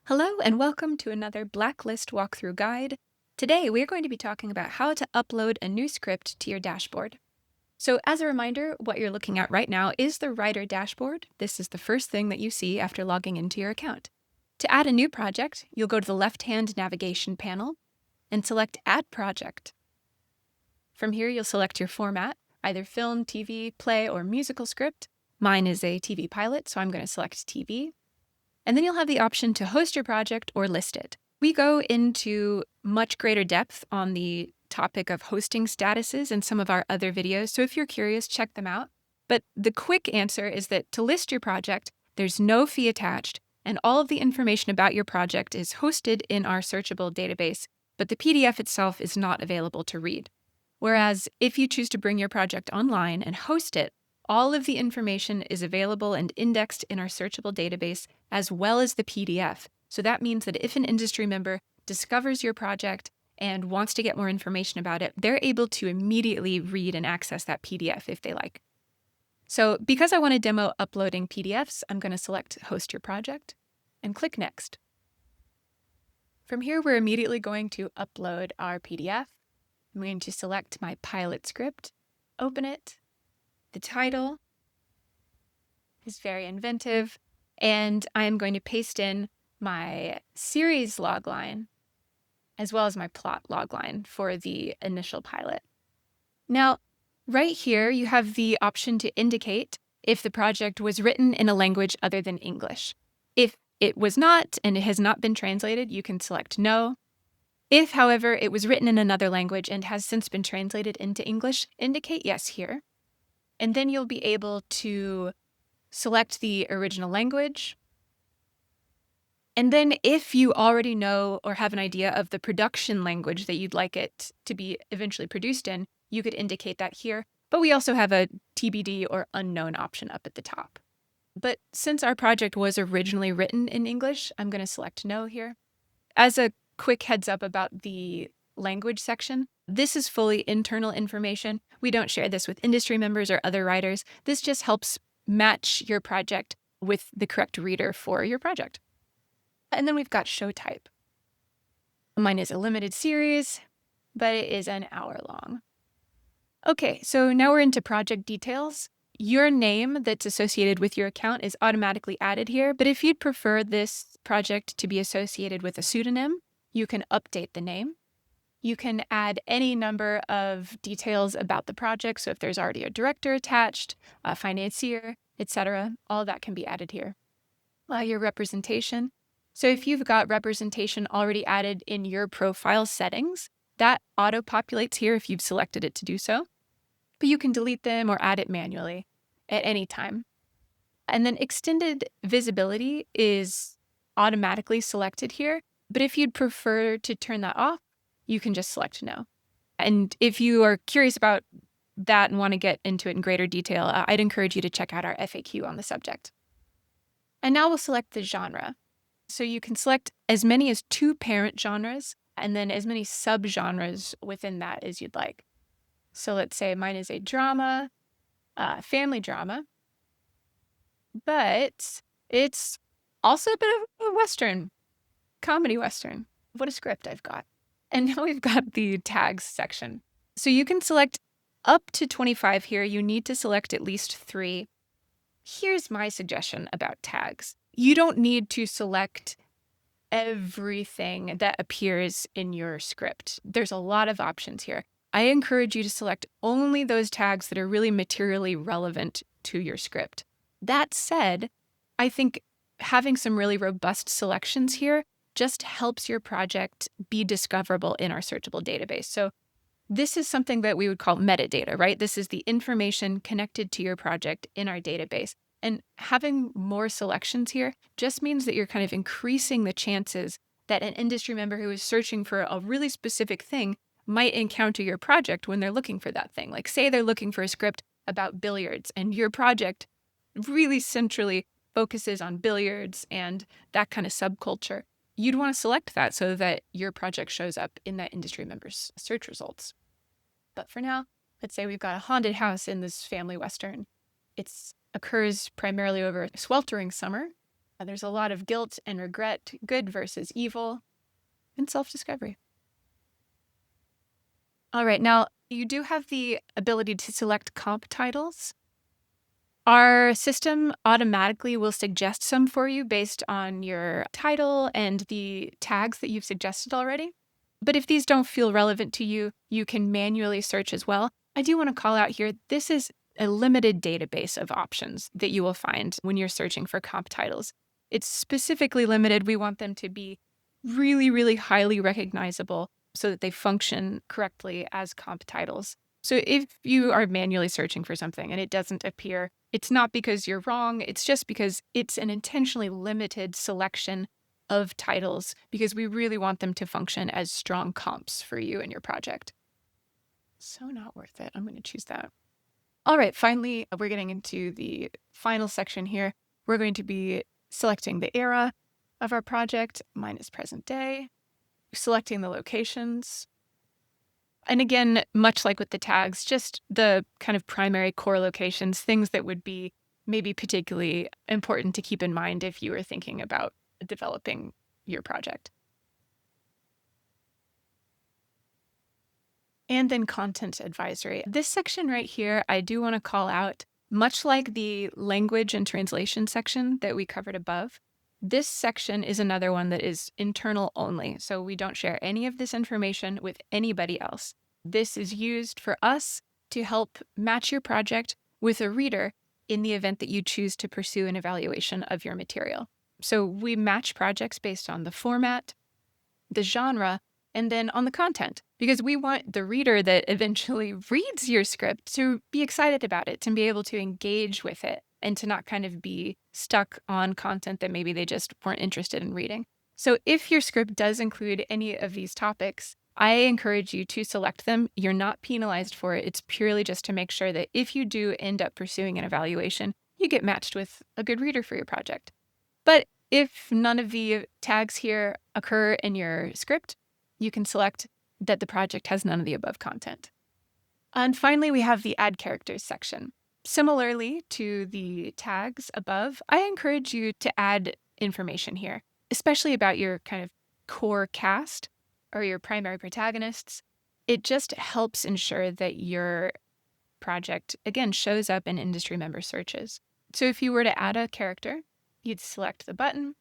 Hello and welcome to another Blacklist walkthrough guide. Today we are going to be talking about how to upload a new script to your dashboard. So as a reminder, what you're looking at right now is the Writer dashboard. This is the first thing that you see after logging into your account. To add a new project, you'll go to the left-hand navigation panel and select Add Project. From here you'll select your format, either film, TV, play, or musical script. Mine is a TV pilot, so I'm going to select TV. And then you'll have the option to host your project or list it. We go into much greater depth on the topic of hosting statuses in some of our other videos, so if you're curious, check them out. But the quick answer is that to list your project, there's no fee attached, and all of the information about your project is hosted in our searchable database, but the PDF itself is not available to read. Whereas if you choose to bring your project online and host it, all of the information is available and indexed in our searchable database, as well as the PDF. So that means that if an industry member discovers your project and wants to get more information about it, they're able to immediately read and access that PDF if they like. So because I want to demo uploading PDFs, I'm going to select Host Your Project and click Next. From here, we're immediately going to upload our PDF. I'm going to select my pilot script, open it. The title is very inventive, and I'm going to paste in my series logline as well as my plot logline for the initial pilot. Now, right here, you have the option to indicate if the project was written in a language other than English. If it was not and it has not been translated, you can select No. If, however, it was written in another language and has since been translated into English, indicate Yes here. And then you'll be able to select the original language. And then if you already know or have an idea of the production language that you'd like it to be eventually produced in, you could indicate that here. But we also have a TBD or unknown option up at the top. But since our project was originally written in English, I'm going to select No here. As a quick heads up about the language section, this is fully internal information. We don't share this with industry members or other writers. This just helps match your project with the correct reader for your project. And then we've got show type. Mine is a limited series, but it is an hour long. Okay, so now we're into project details. Your name that's associated with your account is automatically added here, but if you'd prefer this project to be associated with a pseudonym, you can update the name. You can add any number of details about the project. So if there's already a director attached, a financier, etc., all that can be added here. Your representation. So if you've got representation already added in your profile settings, that auto-populates here if you've selected it to do so. But you can delete them or add it manually at any time. And then extended visibility is automatically selected here. But if you'd prefer to turn that off, you can just select No. And if you are curious about that and want to get into it in greater detail, I'd encourage you to check out our FAQ on the subject. And now we'll select the genre. So you can select as many as 2 parent genres and then as many subgenres within that as you'd like. So let's say mine is a drama, family drama, but it's also a bit of a Western, comedy Western. What a script I've got. And now we've got the tags section. So you can select up to 25 here. You need to select at least 3. Here's my suggestion about tags. You don't need to select everything that appears in your script. There's a lot of options here. I encourage you to select only those tags that are really materially relevant to your script. That said, I think having some really robust selections here just helps your project be discoverable in our searchable database. So this is something that we would call metadata, right? This is the information connected to your project in our database. And having more selections here just means that you're kind of increasing the chances that an industry member who is searching for a really specific thing might encounter your project when they're looking for that thing. Like say they're looking for a script about billiards and your project really centrally focuses on billiards and that kind of subculture. You'd want to select that so that your project shows up in that industry member's search results. But for now, let's say we've got a haunted house in this family Western. It occurs primarily over a sweltering summer, There's a lot of guilt and regret, good versus evil, and self-discovery. All right, now you do have the ability to select comp titles. Our system automatically will suggest some for you based on your title and the tags that you've suggested already. But if these don't feel relevant to you, you can manually search as well. I do want to call out here, this is a limited database of options that you will find when you're searching for comp titles. It's specifically limited. We want them to be really, really highly recognizable so that they function correctly as comp titles. So if you are manually searching for something and it doesn't appear, it's not because you're wrong. It's just because it's an intentionally limited selection of titles because we really want them to function as strong comps for you and your project. So not worth it. I'm going to choose that. All right, finally, we're getting into the final section here. We're going to be selecting the era of our project. Mine is present day. Selecting the locations. And again, much like with the tags, just the kind of primary core locations, things that would be maybe particularly important to keep in mind if you were thinking about developing your project. And then content advisory. This section right here, I do want to call out, much like the language and translation section that we covered above, this section is another one that is internal only. So we don't share any of this information with anybody else. This is used for us to help match your project with a reader in the event that you choose to pursue an evaluation of your material. So we match projects based on the format, the genre, and then on the content, because we want the reader that eventually reads your script to be excited about it, to be able to engage with it, and to not kind of be stuck on content that maybe they just weren't interested in reading. So if your script does include any of these topics, I encourage you to select them. You're not penalized for it. It's purely just to make sure that if you do end up pursuing an evaluation, you get matched with a good reader for your project. But if none of the tags here occur in your script, you can select that the project has none of the above content. And finally, we have the add characters section. Similarly to the tags above, I encourage you to add information here, especially about your kind of core cast or your primary protagonists. It just helps ensure that your project, again, shows up in industry member searches. So if you were to add a character, you'd select the button.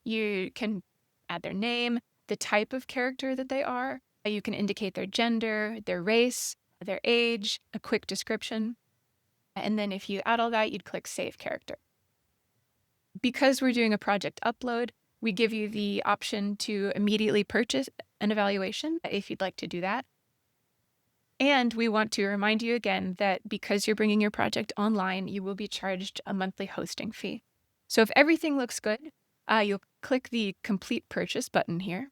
You can add their name, the type of character that they are. You can indicate their gender, their race, their age, a quick description. And then if you add all that, you'd click Save Character. Because we're doing a project upload, we give you the option to immediately purchase an evaluation if you'd like to do that. And we want to remind you again that because you're bringing your project online, you will be charged a monthly hosting fee. So if everything looks good, you'll click the Complete Purchase button here.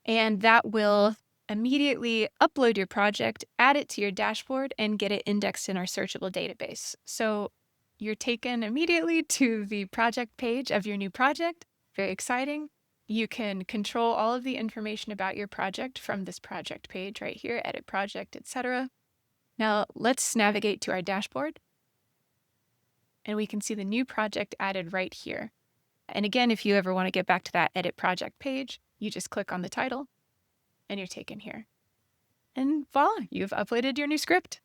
And that will immediately upload your project, add it to your dashboard, and get it indexed in our searchable database. So you're taken immediately to the project page of your new project. Very exciting. You can control all of the information about your project from this project page right here, edit project, etc. Now let's navigate to our dashboard. And we can see the new project added right here. And again, if you ever want to get back to that edit project page, you just click on the title and you're taken here. And voila, you've uploaded your new script.